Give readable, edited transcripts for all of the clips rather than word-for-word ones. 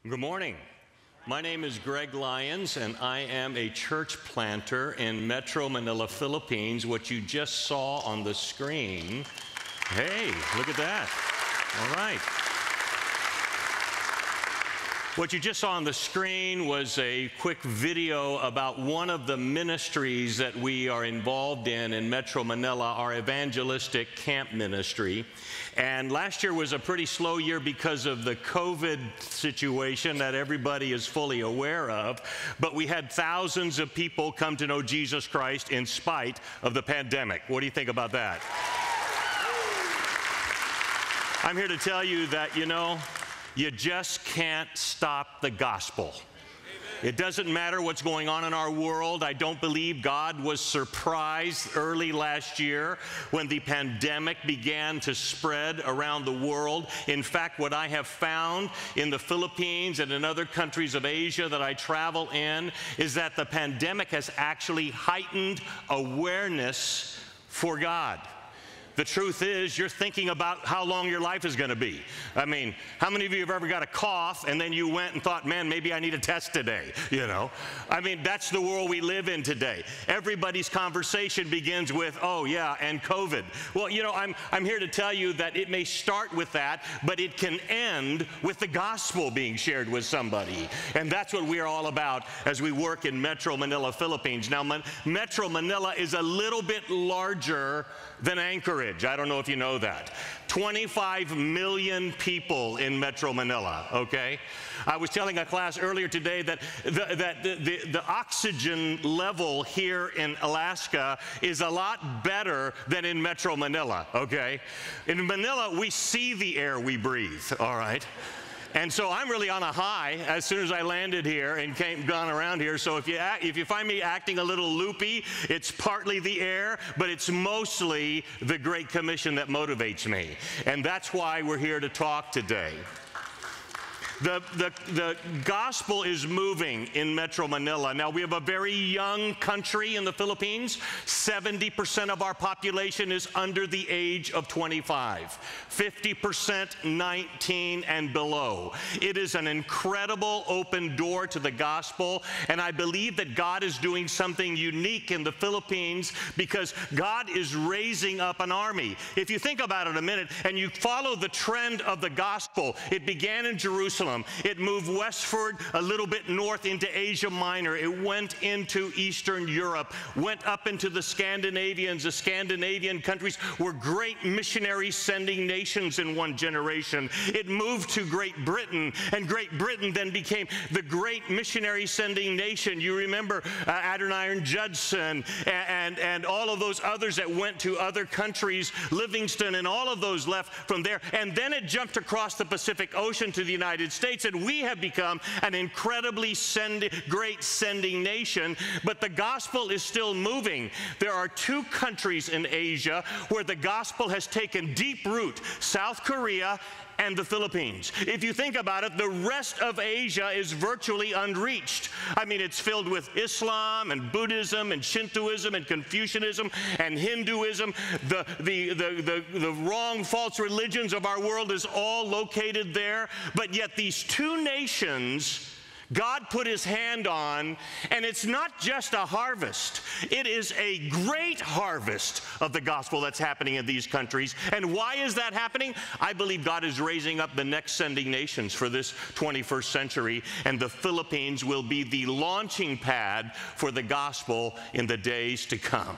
Good morning. My name is Greg Lyons, and I am a church planter in Metro Manila, Philippines. What you just saw on the screen, hey, look at that. All right. What you just saw on the screen was a quick video about one of the ministries that we are involved in Metro Manila, our evangelistic camp ministry. And last year was a pretty slow year because of the COVID situation that everybody is fully aware of. But we had thousands of people come to know Jesus Christ in spite of the pandemic. What do you think about that? I'm here to tell you that, you just can't stop the gospel. It doesn't matter what's going on in our world. I don't believe God was surprised early last year when the pandemic began to spread around the world. In fact, what I have found in the Philippines and in other countries of Asia that I travel in is that the pandemic has actually heightened awareness for God. The truth is, you're thinking about how long your life is going to be. I mean, how many of you have ever got a cough and then you went and thought, man, maybe I need a test today, I mean, that's the world we live in today. Everybody's conversation begins with, oh, yeah, and COVID. Well, I'm here to tell you that it may start with that, but it can end with the gospel being shared with somebody. And that's what we are all about as we work in Metro Manila, Philippines. Now, Metro Manila is a little bit larger than Anchorage. I don't know if you know that. 25 million people in Metro Manila, okay? I was telling a class earlier today that the oxygen level here in Alaska is a lot better than in Metro Manila, okay? In Manila, we see the air we breathe, all right? And so I'm really on a high as soon as I landed here and gone around here. So if you find me acting a little loopy, it's partly the air, but it's mostly the Great Commission that motivates me. And that's why we're here to talk today. The gospel is moving in Metro Manila. Now, we have a very young country in the Philippines. 70% of our population is under the age of 25. 50% 19 and below. It is an incredible open door to the gospel, and I believe that God is doing something unique in the Philippines because God is raising up an army. If you think about it a minute and you follow the trend of the gospel, it began in Jerusalem. It moved westward a little bit north into Asia Minor. It went into Eastern Europe, went up into the Scandinavians. The Scandinavian countries were great missionary sending nations in one generation. It moved to Great Britain, and Great Britain then became the great missionary sending nation. You remember Adoniram Judson and all of those others that went to other countries, Livingston and all of those left from there. And then it jumped across the Pacific Ocean to the United States, and we have become an incredibly great sending nation, but the gospel is still moving. There are two countries in Asia where the gospel has taken deep root: South Korea and the Philippines. If you think about it, the rest of Asia is virtually unreached. I mean, it's filled with Islam and Buddhism and Shintoism and Confucianism and Hinduism. The wrong, false religions of our world is all located there. But yet these two nations God put his hand on, and it's not just a harvest. It is a great harvest of the gospel that's happening in these countries. And why is that happening? I believe God is raising up the next sending nations for this 21st century, and the Philippines will be the launching pad for the gospel in the days to come.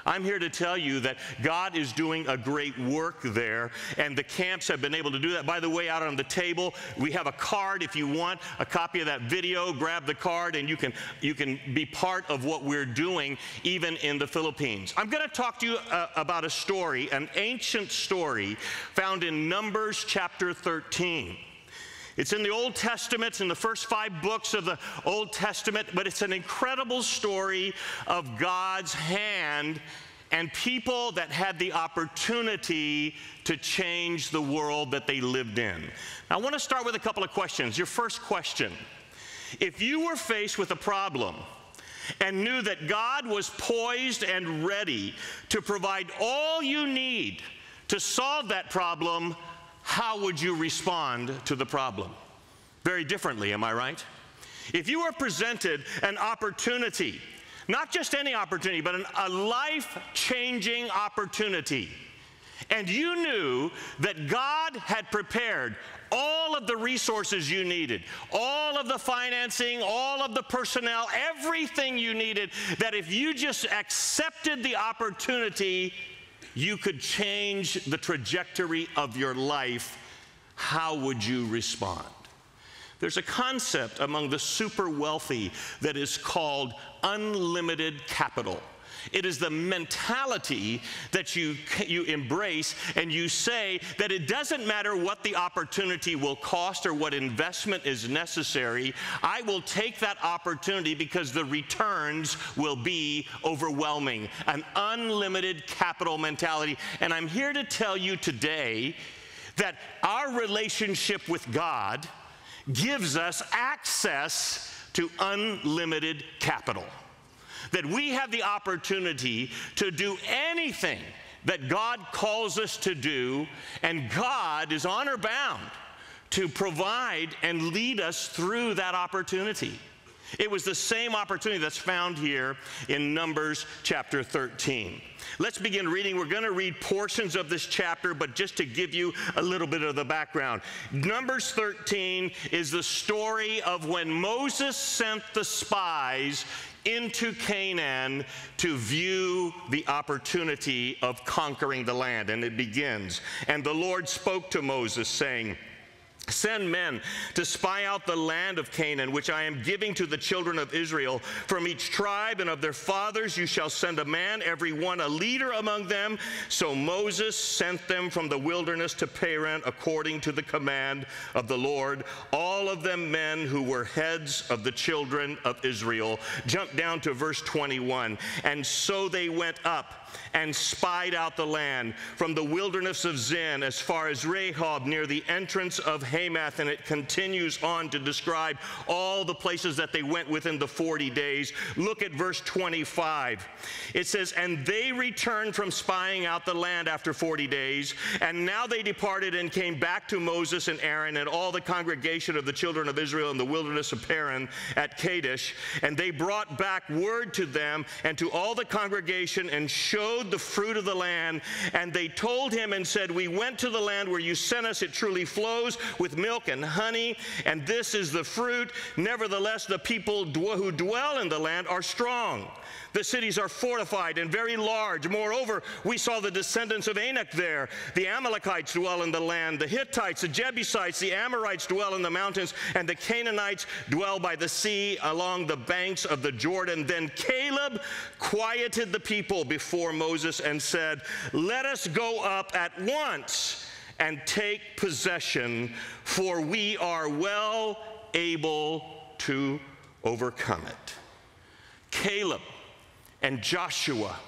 I'm here to tell you that God is doing a great work there, and the camps have been able to do that. By the way, out on the table, we have a card. If you want a copy of that video, grab the card, and you can be part of what we're doing even in the Philippines. I'm going to talk to you about a story, an ancient story found in Numbers chapter 13. It's in the Old Testament. It's in the first 5 books of the Old Testament, but it's an incredible story of God's hand and people that had the opportunity to change the world that they lived in. Now, I want to start with a couple of questions. Your first question: if you were faced with a problem and knew that God was poised and ready to provide all you need to solve that problem, how would you respond to the problem? very differently, am I right? If you were presented an opportunity, not just any opportunity, but a life-changing opportunity, and you knew that God had prepared all of the resources you needed, all of the financing, all of the personnel, everything you needed, that if you just accepted the opportunity, you could change the trajectory of your life, how would you respond? There's a concept among the super wealthy that is called unlimited capital. It is the mentality that you embrace, and you say that it doesn't matter what the opportunity will cost or what investment is necessary. I will take that opportunity because the returns will be overwhelming. An unlimited capital mentality. And I'm here to tell you today that our relationship with God gives us access to unlimited capital. That we have the opportunity to do anything that God calls us to do, and God is honor bound to provide and lead us through that opportunity. It was the same opportunity that's found here in Numbers chapter 13. Let's begin reading. We're going to read portions of this chapter, but just to give you a little bit of the background. Numbers 13 is the story of when Moses sent the spies into Canaan to view the opportunity of conquering the land. And it begins, "And the Lord spoke to Moses, saying, Send men to spy out the land of Canaan, which I am giving to the children of Israel. From each tribe and of their fathers you shall send a man, every one a leader among them. So Moses sent them from the wilderness to Paran, according to the command of the Lord, all of them men who were heads of the children of Israel." Jump down to verse 21. "And so they went up and spied out the land from the wilderness of Zin as far as Rehob near the entrance of Hamath." And it continues on to describe all the places that they went within the 40 days. Look at verse 25. It says, "And they returned from spying out the land after 40 days. And now they departed and came back to Moses and Aaron and all the congregation of the children of Israel in the wilderness of Paran at Kadesh. And they brought back word to them and to all the congregation and showed the fruit of the land. And they told him and said, We went to the land where you sent us. It truly flows with milk and honey, and this is the fruit. Nevertheless, the people who dwell in the land are strong. The cities are fortified and very large. Moreover, we saw the descendants of Anak there. The Amalekites dwell in the land. The Hittites, the Jebusites, the Amorites dwell in the mountains, and the Canaanites dwell by the sea along the banks of the Jordan." Then Caleb quieted the people before Moses and said, "Let us go up at once and take possession, for we are well able to overcome it." Caleb and Joshua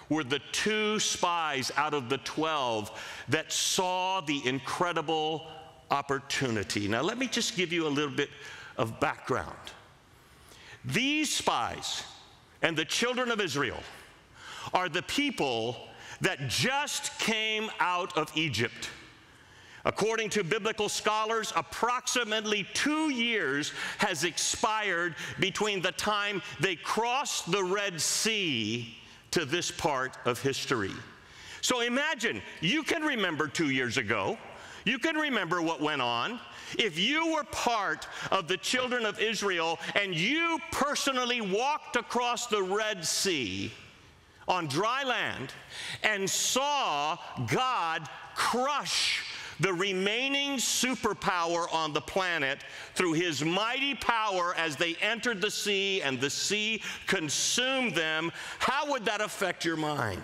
were the two spies out of the 12 that saw the incredible opportunity. Now, let me just give you a little bit of background. These spies and the children of Israel are the people that just came out of Egypt. According to biblical scholars, approximately 2 years has expired between the time they crossed the Red Sea to this part of history. So imagine, you can remember 2 years ago. You can remember what went on. If you were part of the children of Israel and you personally walked across the Red Sea on dry land and saw God crush the remaining superpower on the planet through his mighty power as they entered the sea and the sea consumed them, how would that affect your mind?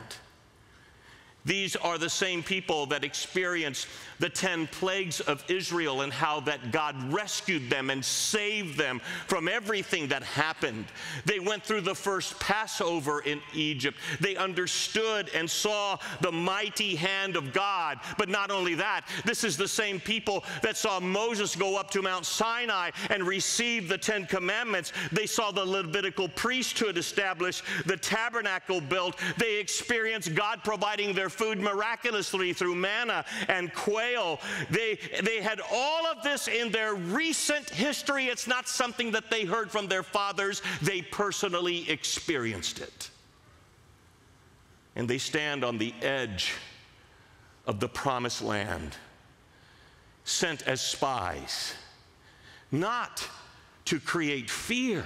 These are the same people that experienced the 10 plagues of Israel and how that God rescued them and saved them from everything that happened. They went through the first Passover in Egypt. They understood and saw the mighty hand of God. But not only that, this is the same people that saw Moses go up to Mount Sinai and receive the 10 commandments. They saw the Levitical priesthood established, the tabernacle built. They experienced God providing their food miraculously through manna and quail. They had all of this in their recent history. It's not something that they heard from their fathers. They personally experienced it. And they stand on the edge of the promised land, sent as spies, not to create fear,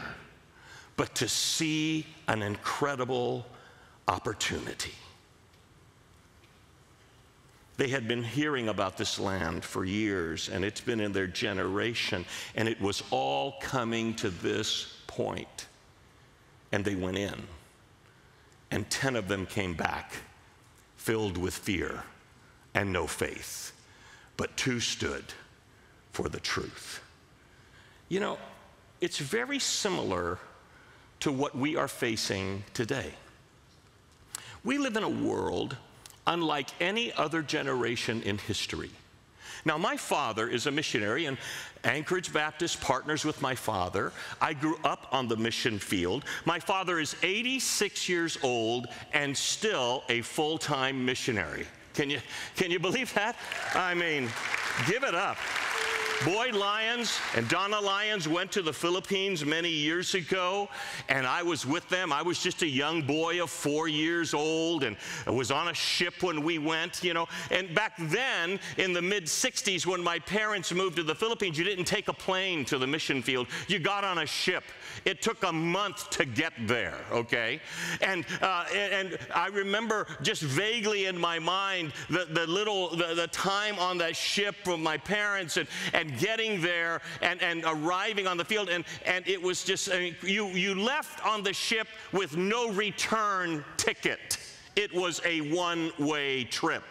but to see an incredible opportunity. They had been hearing about this land for years, and it's been in their generation, and it was all coming to this point. And they went in, and 10 of them came back filled with fear and no faith, but 2 stood for the truth. You know, it's very similar to what we are facing today. We live in a world unlike any other generation in history. Now, my father is a missionary, and Anchorage Baptist partners with my father. I grew up on the mission field. My father is 86 years old and still a full-time missionary. Can you believe that? I mean, give it up. Boyd Lyons and Donna Lyons went to the Philippines many years ago, and I was with them. I was just a young boy of 4 years old, and I was on a ship when we went, you know. And back then, in the mid-'60s, when my parents moved to the Philippines, you didn't take a plane to the mission field. You got on a ship. It took a month to get there, okay? And I remember just vaguely in my mind the time on that ship with my parents and getting there and arriving on the field, and it was just, I mean, you left on the ship with no return ticket. It was a one-way trip.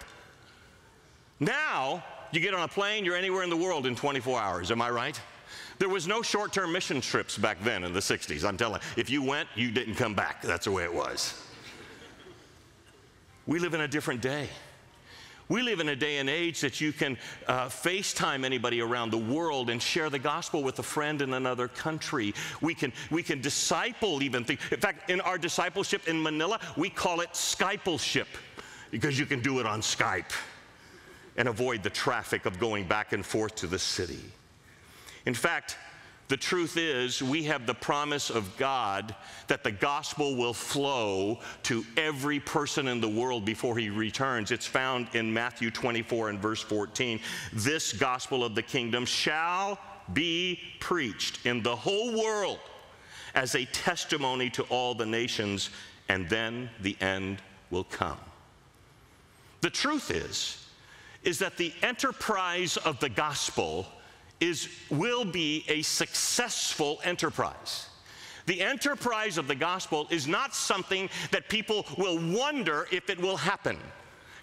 Now, you get on a plane, you're anywhere in the world in 24 hours, am I right? There was no short-term mission trips back then in the 60s, I'm telling you. If you went, you didn't come back. That's the way it was. We live in a different day. We live in a day and age that you can FaceTime anybody around the world and share the gospel with a friend in another country. We can disciple even things. In fact, in our discipleship in Manila, we call it Skypleship, because you can do it on Skype and avoid the traffic of going back and forth to the city. In fact, the truth is, we have the promise of God that the gospel will flow to every person in the world before he returns. It's found in Matthew 24 and verse 14. This gospel of the kingdom shall be preached in the whole world as a testimony to all the nations, and then the end will come. The truth is that the enterprise of the gospel will be a successful enterprise. The enterprise of the gospel is not something that people will wonder if it will happen.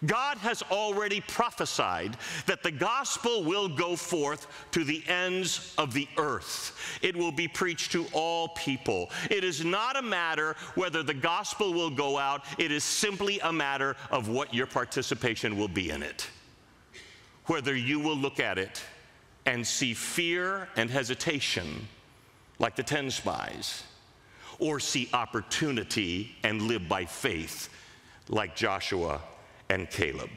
God has already prophesied that the gospel will go forth to the ends of the earth. It will be preached to all people. It is not a matter whether the gospel will go out. It is simply a matter of what your participation will be in it. Whether you will look at it and see fear and hesitation like the 10 spies, or see opportunity and live by faith like Joshua and Caleb.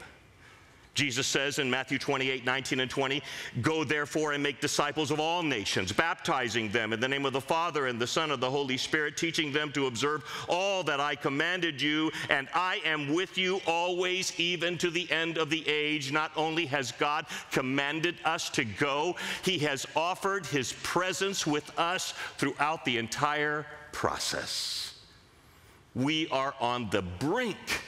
Jesus says in Matthew 28, 19 and 20, "Go therefore and make disciples of all nations, baptizing them in the name of the Father and the Son and the Holy Spirit, teaching them to observe all that I commanded you, and I am with you always, even to the end of the age." Not only has God commanded us to go, he has offered his presence with us throughout the entire process. We are on the brink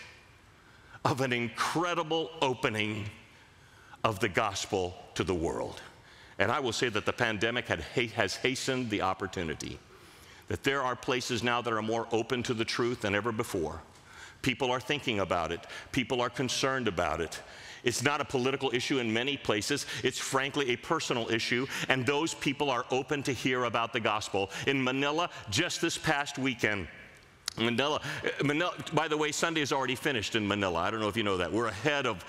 of an incredible opening of the gospel to the world. And I will say that the pandemic has hastened the opportunity, that there are places now that are more open to the truth than ever before. People are thinking about it. People are concerned about it. It's not a political issue in many places. It's frankly a personal issue, and those people are open to hear about the gospel. In Manila, just this past weekend, Manila, by the way, Sunday is already finished in Manila. I don't know if you know that. We're ahead of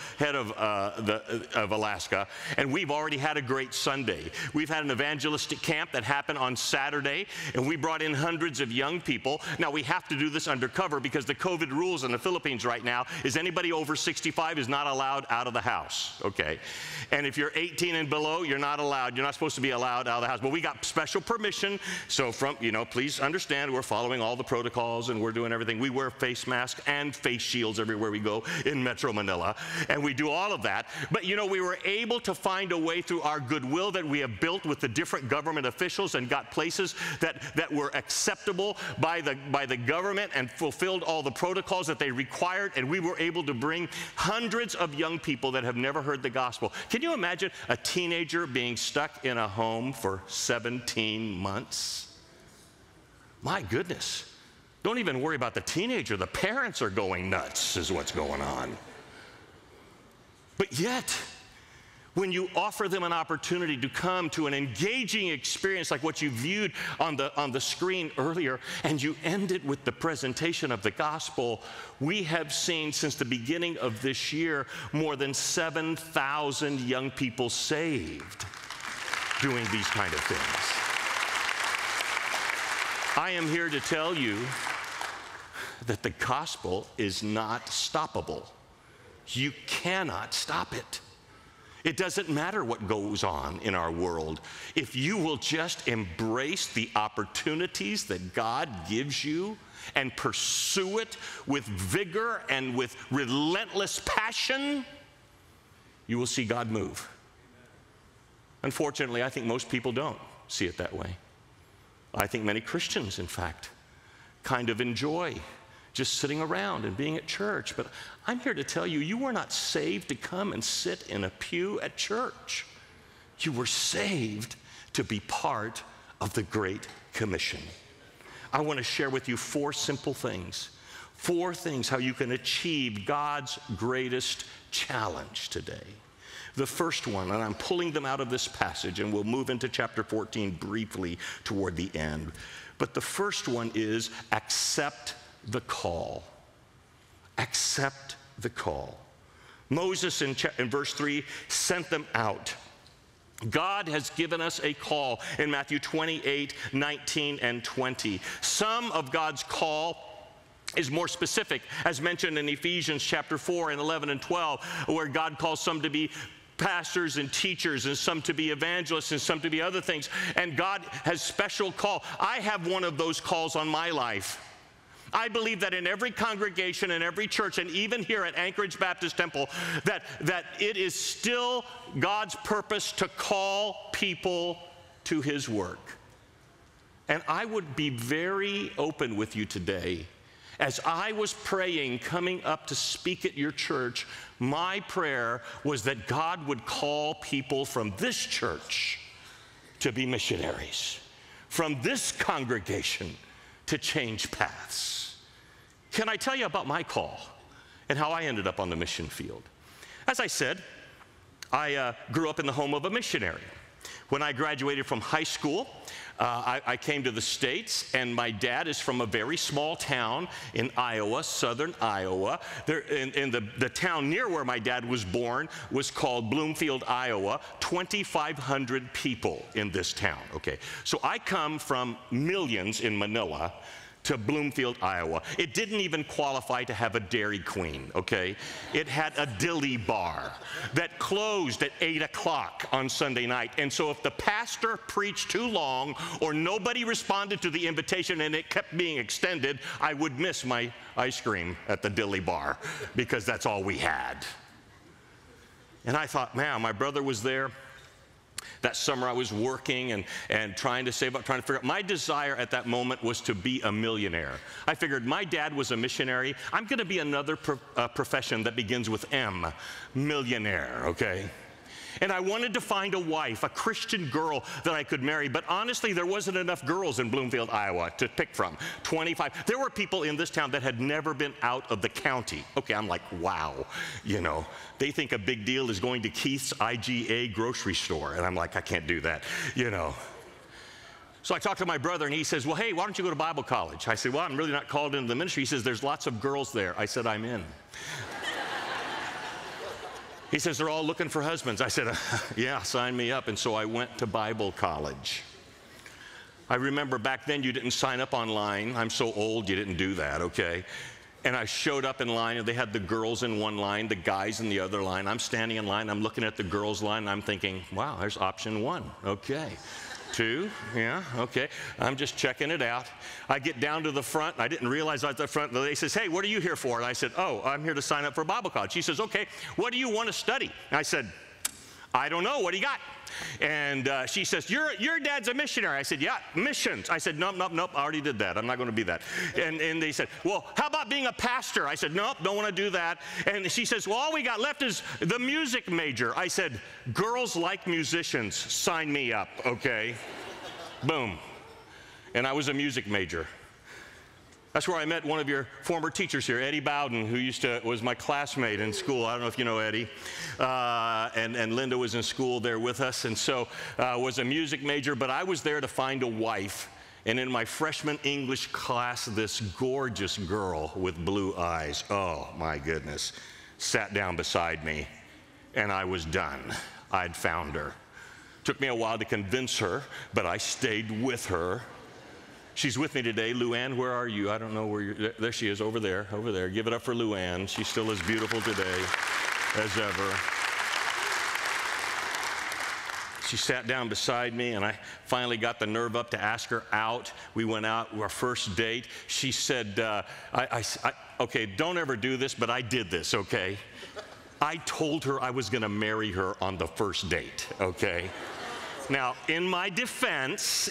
Alaska, and we've already had a great Sunday. We've had an evangelistic camp that happened on Saturday, and we brought in hundreds of young people. Now, we have to do this undercover because the COVID rules in the Philippines right now is anybody over 65 is not allowed out of the house, okay? And if you're 18 and below, you're not allowed. You're not supposed to be allowed out of the house. But we got special permission, so please understand we're following all the protocols and we're doing everything. We wear face masks and face shields everywhere we go in Metro Manila, and we do all of that. But we were able to find a way through our goodwill that we have built with the different government officials and got places that were acceptable by the government and fulfilled all the protocols that they required, and we were able to bring hundreds of young people that have never heard the gospel. Can you imagine a teenager being stuck in a home for 17 months? My goodness. Don't even worry about the teenager. The parents are going nuts is what's going on. But yet, when you offer them an opportunity to come to an engaging experience like what you viewed on the screen earlier, and you end it with the presentation of the gospel, we have seen since the beginning of this year more than 7,000 young people saved doing these kind of things. I am here to tell you that the gospel is not stoppable. You cannot stop it. It doesn't matter what goes on in our world. If you will just embrace the opportunities that God gives you and pursue it with vigor and with relentless passion, you will see God move. Unfortunately, I think most people don't see it that way. I think many Christians, in fact, kind of enjoy just sitting around and being at church. But I'm here to tell you, you were not saved to come and sit in a pew at church. You were saved to be part of the Great Commission. I want to share with you 4 simple things. 4 things how you can achieve God's greatest challenge today. The first one, and I'm pulling them out of this passage, and we'll move into chapter 14 briefly toward the end. But the first one is accept the call. Accept the call. Moses in verse 3 sent them out. God has given us a call in Matthew 28, 19, and 20. Some of God's call is more specific, as mentioned in Ephesians chapter 4 and 11 and 12, where God calls some to be pastors and teachers, and some to be evangelists, and some to be other things. And God has special call. I have one of those calls on my life. I believe that in every congregation, in every church, and even here at Anchorage Baptist Temple, that it is still God's purpose to call people to His work. And I would be very open with you today. As I was praying, coming up to speak at your church, my prayer was that God would call people from this church to be missionaries, from this congregation to change paths. Can I tell you about my call and how I ended up on the mission field? As I said, I grew up in the home of a missionary. When I graduated from high school, I came to the States, and my dad is from a very small town in Iowa, southern Iowa. In the town near where my dad was born was called Bloomfield, Iowa. 2,500 people in this town, okay? So I come from millions in Manila to Bloomfield, Iowa. It didn't even qualify to have a Dairy Queen, okay? It had a dilly bar that closed at 8 o'clock on Sunday night. And so if the pastor preached too long or nobody responded to the invitation and it kept being extended, I would miss my ice cream at the dilly bar because that's all we had. And I thought, man, my brother was there. That summer I was working and trying to save up, trying to figure out. My desire at that moment was to be a millionaire. I figured my dad was a missionary. I'm going to be another profession that begins with M, millionaire, okay? And I wanted to find a wife, a Christian girl that I could marry. But honestly, there wasn't enough girls in Bloomfield, Iowa to pick from. 25. There were people in this town that had never been out of the county. Okay, I'm like, wow. You know, they think a big deal is going to Keith's IGA grocery store. And I'm like, I can't do that, you know. So I talked to my brother, and he says, well, hey, why don't you go to Bible college? I said, well, I'm really not called into the ministry. He says, there's lots of girls there. I said, I'm in. He says, they're all looking for husbands. I said, yeah, sign me up. And so I went to Bible college. I remember back then you didn't sign up online. I'm so old, you didn't do that, okay? And I showed up in line, and they had the girls in one line, the guys in the other line. I'm standing in line, I'm looking at the girls' line, and I'm thinking, wow, there's option 1, okay. 2, yeah, okay. I'm just checking it out. I get down to the front, and I didn't realize I was at the front. The lady says, hey, what are you here for? And I said, oh, I'm here to sign up for Bible college. She says, okay, what do you want to study? And I said, I don't know, what do you got? And she says, your dad's a missionary. I said, yeah, missions. I said, nope, I already did that. I'm not going to be that. And they said, well, how about being a pastor? I said, nope, don't want to do that. And she says, well, all we got left is the music major. I said, girls like musicians, sign me up, okay? Boom. And I was a music major. That's where I met one of your former teachers here, Eddie Bowden, who was my classmate in school. I don't know if you know Eddie. And Linda was in school there with us, and so was a music major, but I was there to find a wife. And in my freshman English class, this gorgeous girl with blue eyes, oh my goodness, sat down beside me, and I was done. I'd found her. Took me a while to convince her, but I stayed with her. She's with me today. Luann, where are you? I don't know where you're. There she is, over there, over there. Give it up for Luann. She's still as beautiful today as ever. She sat down beside me, and I finally got the nerve up to ask her out. We went out, our first date. She said, okay, don't ever do this, but I did this, okay? I told her I was going to marry her on the first date, okay? Now, in my defense,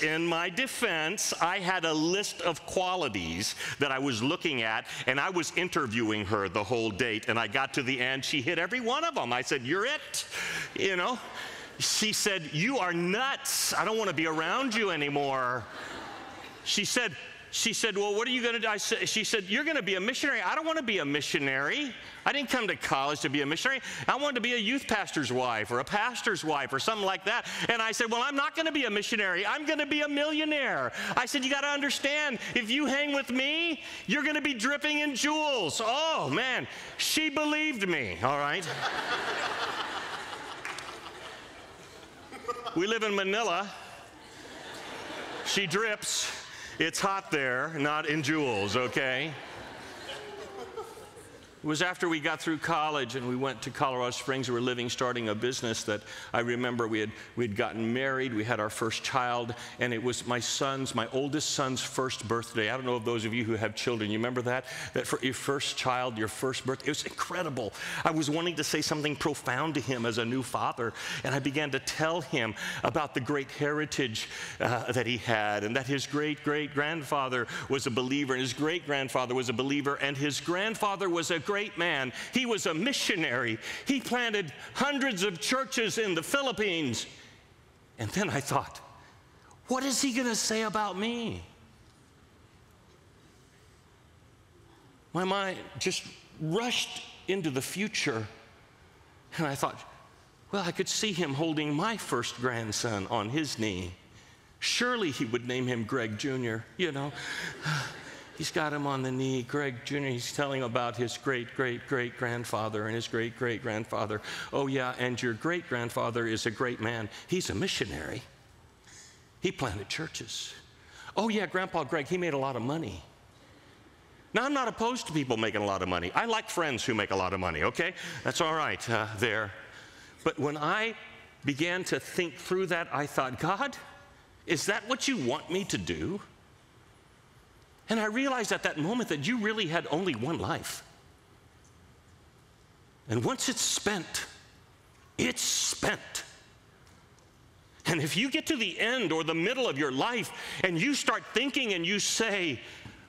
I had a list of qualities that I was looking at, and I was interviewing her the whole date, and I got to the end. She hit every one of them. I said, you're it, you know? She said, you are nuts. I don't want to be around you anymore. She said, well, what are you going to do? She said, you're going to be a missionary. I don't want to be a missionary. I didn't come to college to be a missionary. I wanted to be a youth pastor's wife or a pastor's wife or something like that. And I said, well, I'm not going to be a missionary. I'm going to be a millionaire. I said, you got to understand, if you hang with me, you're going to be dripping in jewels. Oh, man. She believed me, all right? We live in Manila. She drips. It's hot there, not in jewels, okay? It was after we got through college and we went to Colorado Springs. We were starting a business that I remember we'd gotten married. We had our first child, and it was my oldest son's first birthday. I don't know if those of you who have children, you remember that? That for your first child, your first birthday, it was incredible. I was wanting to say something profound to him as a new father, and I began to tell him about the great heritage that he had, and that his great-great-grandfather was a believer, and his great-grandfather was a believer, and his grandfather was a great man. He was a missionary. He planted hundreds of churches in the Philippines. And then I thought, what is he going to say about me? My mind just rushed into the future, and I thought, well, I could see him holding my first grandson on his knee. Surely he would name him Greg Jr., you know. He's got him on the knee, Greg Jr. He's telling about his great-great-great-grandfather and his great-great-grandfather. Oh, yeah, and your great-grandfather is a great man. He's a missionary. He planted churches. Oh, yeah, Grandpa Greg, he made a lot of money. Now, I'm not opposed to people making a lot of money. I like friends who make a lot of money, okay? That's all right there. But when I began to think through that, I thought, God, is that what you want me to do? And I realized at that moment that you really had only one life. And once it's spent, it's spent. And if you get to the end or the middle of your life and you start thinking and you say,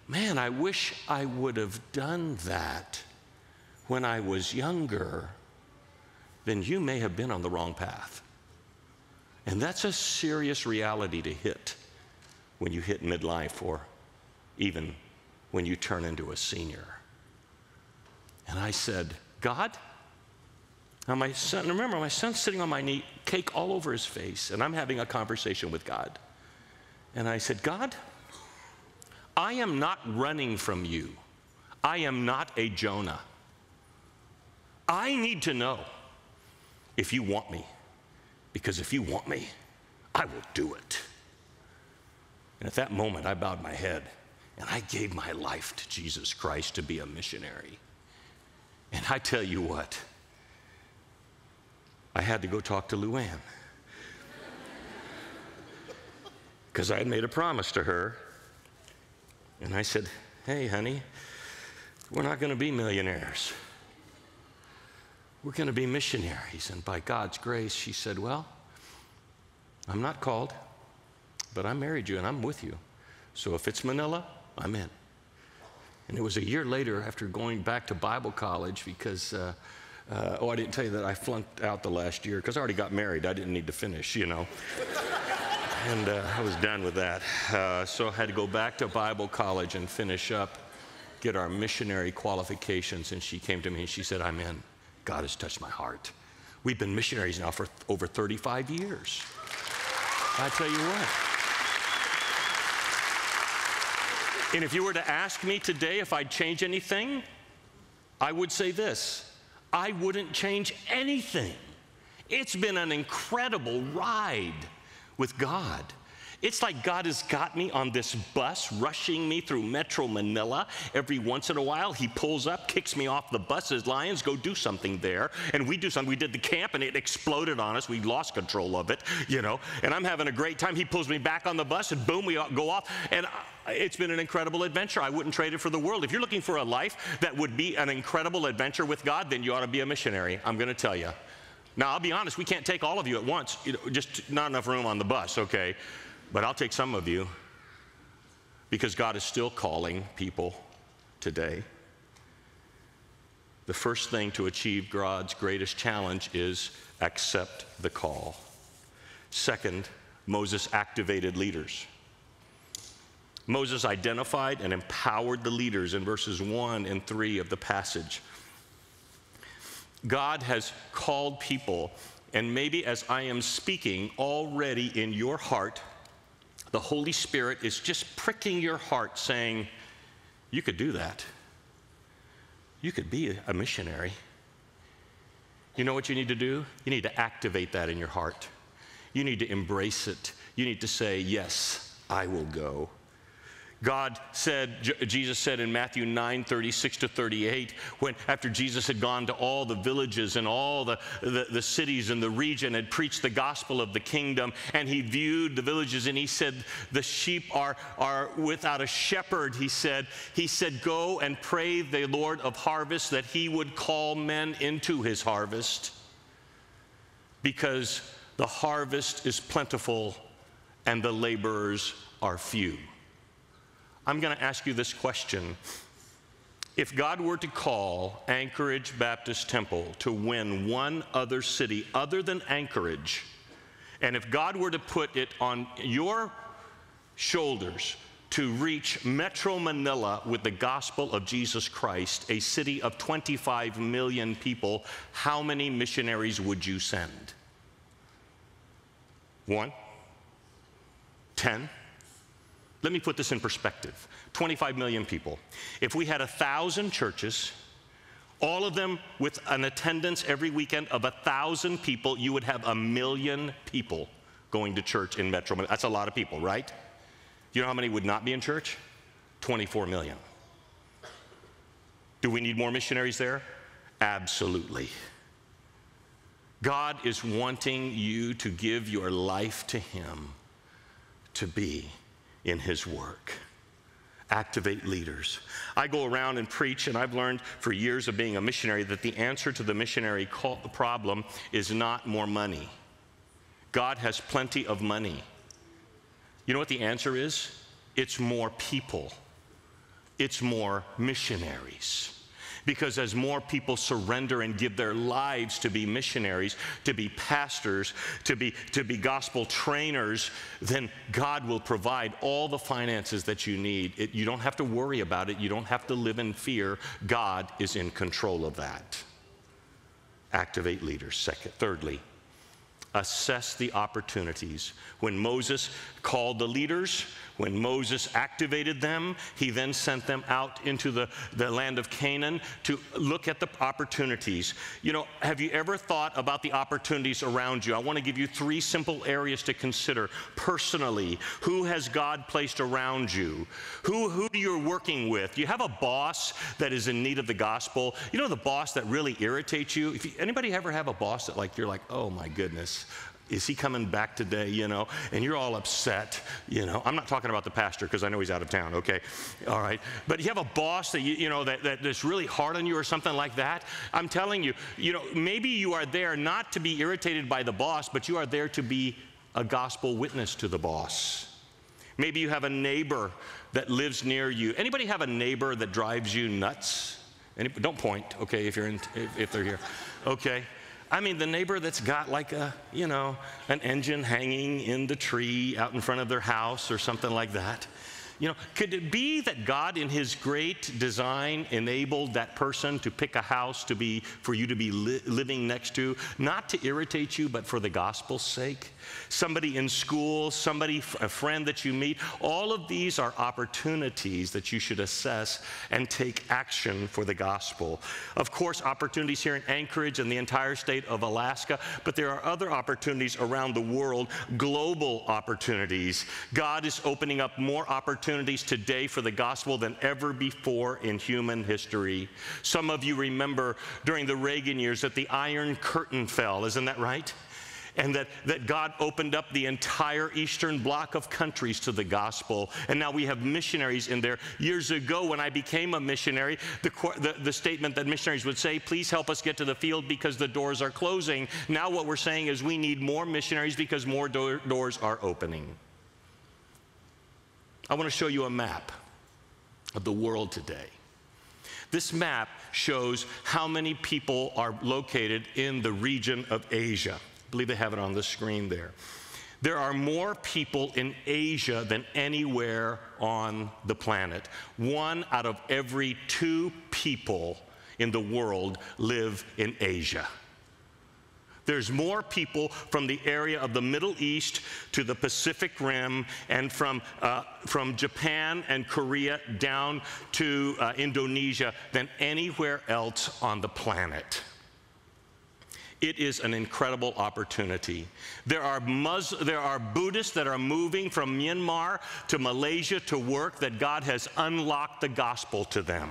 man, I wish I would have done that when I was younger, then you may have been on the wrong path. And that's a serious reality to hit when you hit midlife or even when you turn into a senior. And I said, God, now my son, remember, my son's sitting on my knee, cake all over his face, and I'm having a conversation with God. And I said, God, I am not running from you. I am not a Jonah. I need to know if you want me, because if you want me, I will do it. And at that moment, I bowed my head and I gave my life to Jesus Christ to be a missionary. And I tell you what, I had to go talk to Luann, because I had made a promise to her. And I said, hey, honey, we're not going to be millionaires. We're going to be missionaries. And by God's grace, she said, well, I'm not called, but I married you and I'm with you. So if it's Manila, I'm in. And it was a year later, after going back to Bible college, because, I didn't tell you that I flunked out the last year, because I already got married. I didn't need to finish, you know. And I was done with that. So I had to go back to Bible college and finish up, get our missionary qualifications. And she came to me and she said, I'm in. God has touched my heart. We've been missionaries now for over 35 years. I tell you what. And if you were to ask me today if I'd change anything, I would say this: I wouldn't change anything. It's been an incredible ride with God. It's like God has got me on this bus, rushing me through Metro Manila. Every once in a while, he pulls up, kicks me off the bus, says, Lyons, go do something there. And we do something. We did the camp, and it exploded on us. We lost control of it, you know. And I'm having a great time. He pulls me back on the bus, and boom, we go off. And it's been an incredible adventure. I wouldn't trade it for the world. If you're looking for a life that would be an incredible adventure with God, then you ought to be a missionary. I'm going to tell you. Now, I'll be honest, we can't take all of you at once. You know, just not enough room on the bus, okay? But I'll take some of you, because God is still calling people today. The first thing to achieve God's greatest challenge is accept the call. Second, Moses activated leaders. Moses identified and empowered the leaders in verses 1 and 3 of the passage. God has called people, and maybe as I am speaking, already in your heart, the Holy Spirit is just pricking your heart, saying, you could do that. You could be a missionary. You know what you need to do? You need to activate that in your heart. You need to embrace it. You need to say, yes, I will go. Jesus said in Matthew 9:36-38, when after Jesus had gone to all the villages and all the cities in the region, had preached the gospel of the kingdom, and he viewed the villages, and he said, the sheep are without a shepherd. He said, go and pray the Lord of harvest that he would call men into his harvest, because the harvest is plentiful and the laborers are few. I'm going to ask you this question. If God were to call Anchorage Baptist Temple to win one other city other than Anchorage, and if God were to put it on your shoulders to reach Metro Manila with the gospel of Jesus Christ, a city of 25 million people, how many missionaries would you send? 1? 10? Let me put this in perspective. 25 million people. If we had 1,000 churches, all of them with an attendance every weekend of 1,000 people, you would have 1 million people going to church in Metro Manila. That's a lot of people, right? Do you know how many would not be in church? 24 million. Do we need more missionaries there? Absolutely. God is wanting you to give your life to him, to be in his work. Activate leaders. I go around and preach, and I've learned for years of being a missionary that the answer to the missionary problem is not more money. God has plenty of money. You know what the answer is? It's more people. It's more missionaries. Because as more people surrender and give their lives to be missionaries, to be pastors, to be gospel trainers, then God will provide all the finances that you need. You don't have to worry about it. You don't have to live in fear. God is in control of that. Activate leaders. Thirdly, Assess the opportunities. When Moses called the leaders, when Moses activated them, he then sent them out into the land of Canaan to look at the opportunities. You know, have you ever thought about the opportunities around you? I want to give you 3 simple areas to consider. Personally, who has God placed around you? Who you're working with? You have a boss that is in need of the gospel. You know, the boss that really irritates you? Anybody ever have a boss that you're like, oh my goodness, is he coming back today, you know? And you're all upset, you know. I'm not talking about the pastor because I know he's out of town, okay? All right. But you have a boss that, you know, that's really hard on you or something like that. I'm telling you, you know, maybe you are there not to be irritated by the boss, but you are there to be a gospel witness to the boss. Maybe you have a neighbor that lives near you. Anybody have a neighbor that drives you nuts? Don't point, okay, if they're here. Okay. I mean, the neighbor that's got like an engine hanging in the tree out in front of their house or something like that. You know, could it be that God in his great design enabled that person to pick a house for you to be living next to, not to irritate you, but for the gospel's sake? Somebody in school, a friend that you meet, all of these are opportunities that you should assess and take action for the gospel. Of course, opportunities here in Anchorage and the entire state of Alaska, but there are other opportunities around the world, global opportunities. God is opening up more opportunities today for the gospel than ever before in human history. Some of you remember during the Reagan years that the Iron Curtain fell, isn't that right? And that God opened up the entire eastern bloc of countries to the gospel. And now we have missionaries in there. Years ago, when I became a missionary, the statement that missionaries would say, please help us get to the field because the doors are closing. Now what we're saying is we need more missionaries because more doors are opening. I want to show you a map of the world today. This map shows how many people are located in the region of Asia. I believe they have it on the screen there. There are more people in Asia than anywhere on the planet. 1 out of every 2 people in the world live in Asia. There's more people from the area of the Middle East to the Pacific Rim and from Japan and Korea down to Indonesia than anywhere else on the planet. It is an incredible opportunity. There are Buddhists that are moving from Myanmar to Malaysia to work that God has unlocked the gospel to them.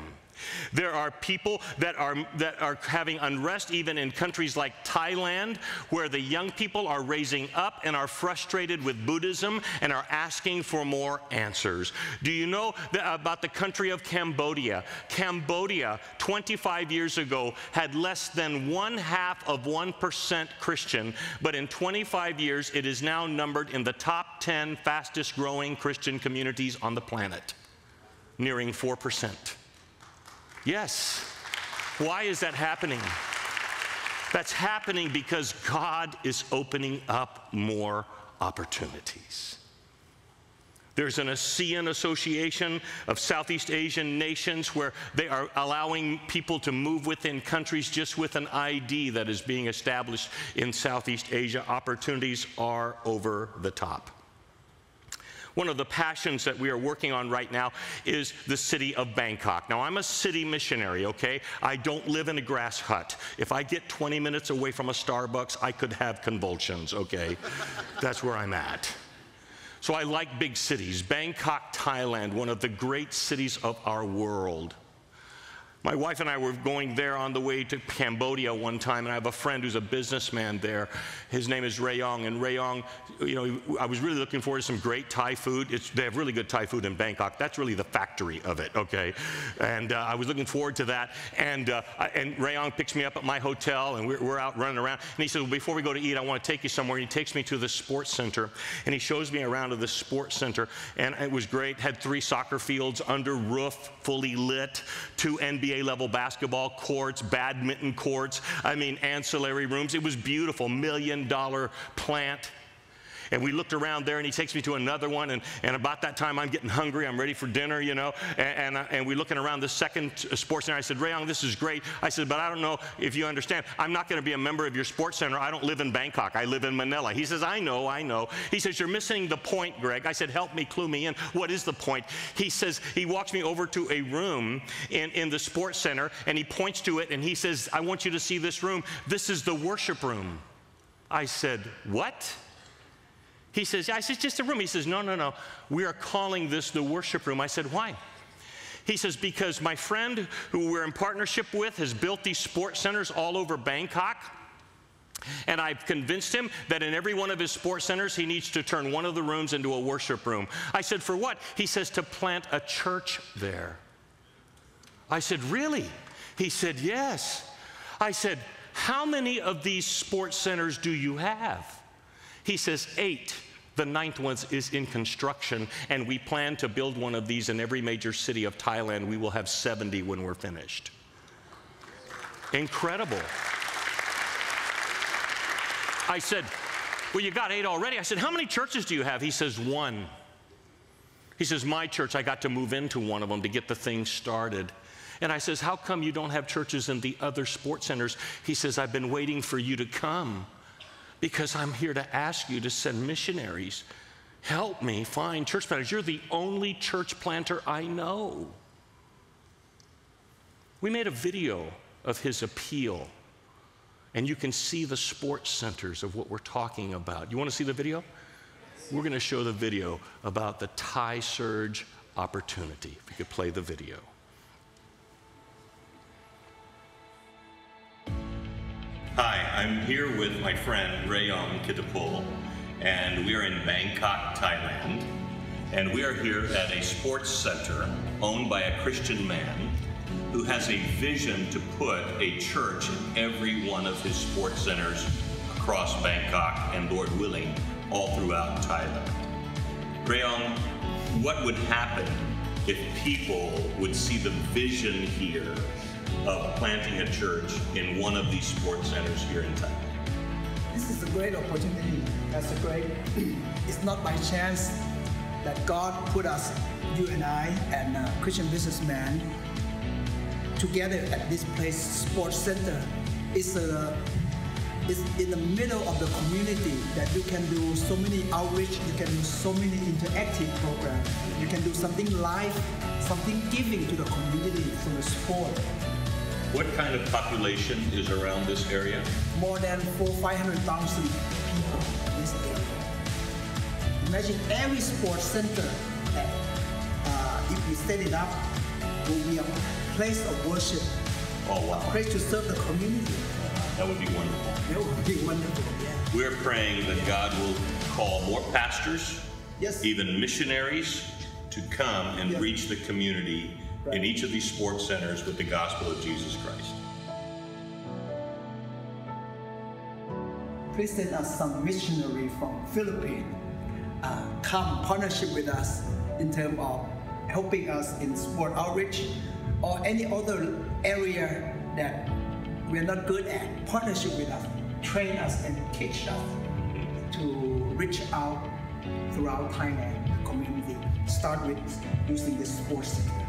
There are people that are having unrest even in countries like Thailand, where the young people are raising up and are frustrated with Buddhism and are asking for more answers. Do you know about the country of Cambodia? Cambodia, 25 years ago, had less than 0.5% Christian, but in 25 years, it is now numbered in the top 10 fastest growing Christian communities on the planet, nearing 4%. Yes. Why is that happening? That's happening because God is opening up more opportunities. There's an ASEAN Association of Southeast Asian nations where they are allowing people to move within countries just with an ID that is being established in Southeast Asia. Opportunities are over the top. One of the passions that we are working on right now is the city of Bangkok. Now, I'm a city missionary, okay? I don't live in a grass hut. If I get 20 minutes away from a Starbucks, I could have convulsions, okay? That's where I'm at. So I like big cities. Bangkok, Thailand, one of the great cities of our world. My wife and I were going there on the way to Cambodia one time, and I have a friend who's a businessman there. His name is Rayong, and Rayong, you know, I was really looking forward to some great Thai food. They have really good Thai food in Bangkok. That's really the factory of it, okay? And I was looking forward to that. And Rayong picks me up at my hotel, and we're out running around. And he said, well, before we go to eat, I want to take you somewhere. And he takes me to the sports center, and he shows me around to the sports center, and it was great. Had 3 soccer fields under roof, fully lit, 2 NBA level basketball courts, badminton courts, I mean ancillary rooms. It was beautiful, $1 million plant. And we looked around there, and he takes me to another one, and about that time, I'm getting hungry. I'm ready for dinner, you know, and we're looking around the second sports center. I said, Rayong, this is great. I said, but I don't know if you understand. I'm not going to be a member of your sports center. I don't live in Bangkok. I live in Manila. He says, I know. He says, you're missing the point, Greg. I said, help me, clue me in. What is the point? He says, he walks me over to a room in the sports center, and he points to it, and he says, I want you to see this room. This is the worship room. I said, what? He says, yeah. I said, just a room. He says, no. We are calling this the worship room. I said, why? He says, because my friend who we're in partnership with has built these sports centers all over Bangkok. And I've convinced him that in every one of his sports centers, he needs to turn one of the rooms into a worship room. I said, for what? He says, to plant a church there. I said, really? He said, yes. I said, how many of these sports centers do you have? He says, 8. The 9th one is in construction, and we plan to build one of these in every major city of Thailand. We will have 70 when we're finished. Incredible. I said, well, you got 8 already. I said, how many churches do you have? He says, 1. He says, my church, I got to move into one of them to get the thing started. And I says, how come you don't have churches in the other sports centers? He says, I've been waiting for you to come because I'm here to ask you to send missionaries. Help me find church planters. You're the only church planter I know. We made a video of his appeal, and you can see the sports centers of what we're talking about. You want to see the video? We're going to show the video about the Thai Surge opportunity. If you could play the video. Hi, I'm here with my friend Rayong Kitapul, and we are in Bangkok, Thailand. And we are here at a sports center owned by a Christian man who has a vision to put a church in every one of his sports centers across Bangkok and, Lord willing, all throughout Thailand. Rayong, what would happen if people would see the vision here of planting a church in one of these sports centers here in Thailand? This is a great opportunity. It's not by chance that God put us, you and I, and a Christian businessman together at this place, sports center. It's in the middle of the community that you can do so many outreach, you can do so many interactive programs, you can do something live, something giving to the community through the sport. What kind of population is around this area? More than 500,000 people in this area. Imagine every sports center that, if we set it up, will be a place of worship, oh, wow. A place to serve the community. That would be wonderful. That would be wonderful, yeah. We're praying that God will call more pastors, yes, even missionaries, to come and yes, reach the community right in each of these sports centers with the gospel of Jesus Christ. Please send us some missionary from Philippines. Come partnership with us in terms of helping us in sport outreach or any other area that we're not good at. Partnership with us, train us and teach us to reach out throughout Thailand community. Start with using this sports center.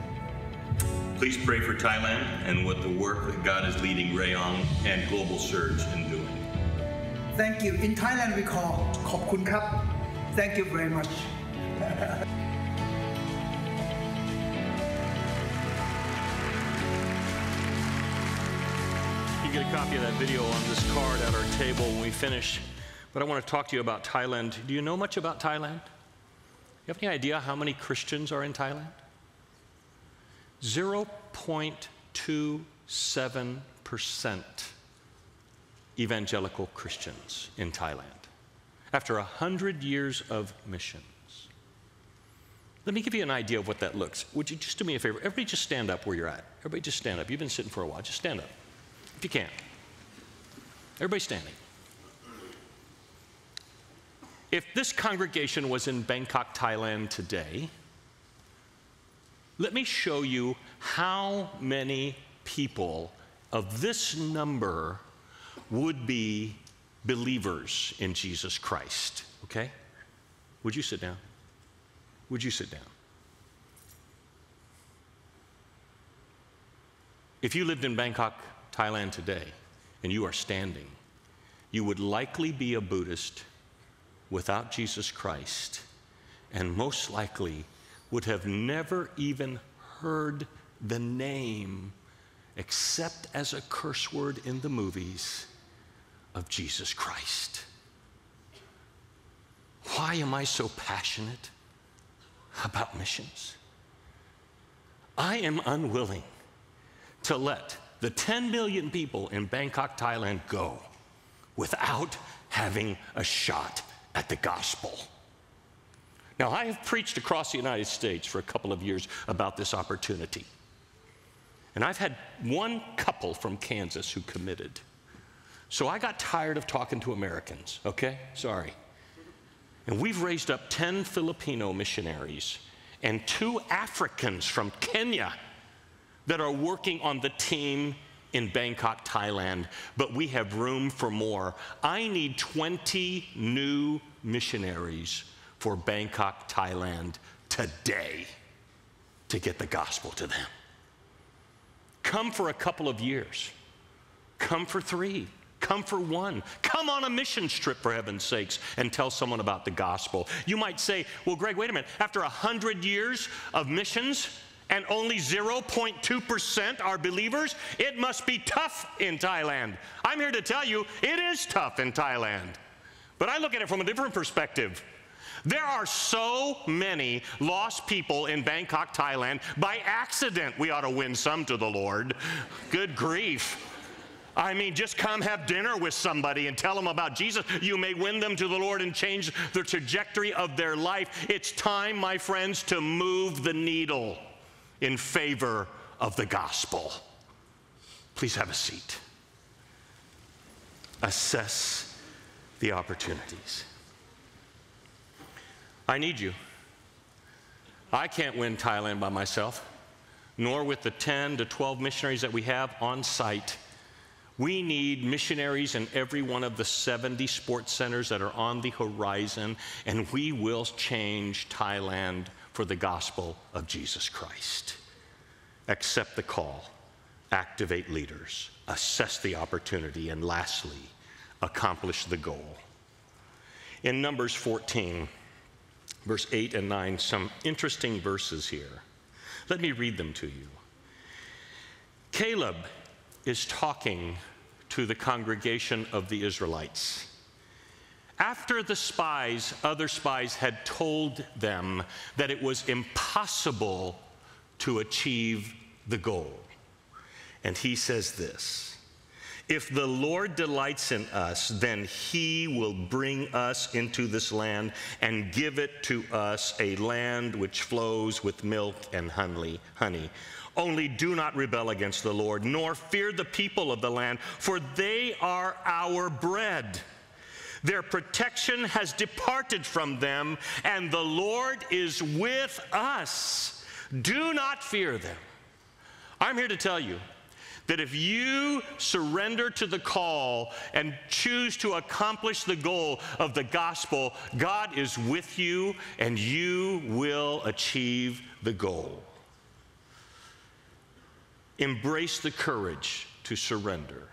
Please pray for Thailand and what the work that God is leading Rayong and Global Surge in doing. Thank you. In Thailand we call ขอบคุณครับ. Thank you very much. You get a copy of that video on this card at our table when we finish. But I want to talk to you about Thailand. Do you know much about Thailand? You have any idea how many Christians are in Thailand? 0.27% evangelical Christians in Thailand after 100 years of missions. Let me give you an idea of what that looks. Would you just do me a favor? Everybody just stand up where you're at. Everybody just stand up. You've been sitting for a while. Just stand up if you can. Everybody standing. If this congregation was in Bangkok, Thailand today, let me show you how many people of this number would be believers in Jesus Christ, okay? Would you sit down? Would you sit down? If you lived in Bangkok, Thailand today, and you are standing, you would likely be a Buddhist without Jesus Christ, and most likely would have never even heard the name, except as a curse word in the movies, of Jesus Christ. Why am I so passionate about missions? I am unwilling to let the 10 million people in Bangkok, Thailand go without having a shot at the gospel. Now, I have preached across the United States for a couple of years about this opportunity. And I've had one couple from Kansas who committed. So I got tired of talking to Americans, okay? Sorry. And we've raised up 10 Filipino missionaries and 2 Africans from Kenya that are working on the team in Bangkok, Thailand, but we have room for more. I need 20 new missionaries for Bangkok, Thailand today to get the gospel to them. Come for a couple of years. Come for 3. Come for 1. Come on a mission trip, for heaven's sakes, and tell someone about the gospel. You might say, well, Greg, wait a minute. After 100 years of missions and only 0.2% are believers, it must be tough in Thailand. I'm here to tell you, it is tough in Thailand. But I look at it from a different perspective. There are so many lost people in Bangkok, Thailand. By accident, we ought to win some to the Lord. Good grief. I mean, just come have dinner with somebody and tell them about Jesus. You may win them to the Lord and change the trajectory of their life. It's time, my friends, to move the needle in favor of the gospel. Please have a seat. Assess the opportunities. I need you. I can't win Thailand by myself, nor with the 10 to 12 missionaries that we have on site. We need missionaries in every one of the 70 sports centers that are on the horizon, and we will change Thailand for the gospel of Jesus Christ. Accept the call, activate leaders, assess the opportunity, and lastly, accomplish the goal. In Numbers 14, verse 8 and 9, some interesting verses here. Let me read them to you. Caleb is talking to the congregation of the Israelites. After the spies, other spies had told them that it was impossible to achieve the goal. And he says this, if the Lord delights in us, then he will bring us into this land and give it to us, a land which flows with milk and honey. Only do not rebel against the Lord, nor fear the people of the land, for they are our bread. Their protection has departed from them, and the Lord is with us. Do not fear them. I'm here to tell you that if you surrender to the call and choose to accomplish the goal of the gospel, God is with you and you will achieve the goal. Embrace the courage to surrender.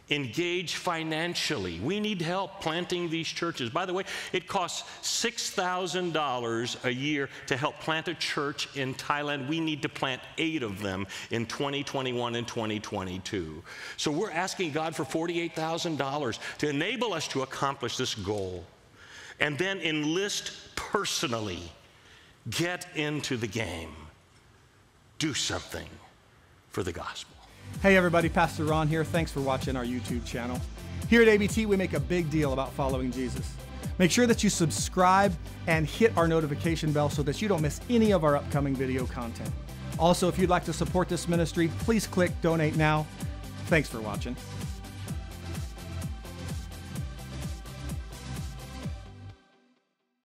Engage financially. We need help planting these churches. By the way, it costs $6,000 a year to help plant a church in Thailand. We need to plant 8 of them in 2021 and 2022. So we're asking God for $48,000 to enable us to accomplish this goal. And then enlist personally. Get into the game. Do something for the gospel. Hey everybody, Pastor Ron here. Thanks for watching our YouTube channel. Here at ABT, we make a big deal about following Jesus. Make sure that you subscribe and hit our notification bell so that you don't miss any of our upcoming video content. Also, if you'd like to support this ministry, please click Donate Now. Thanks for watching.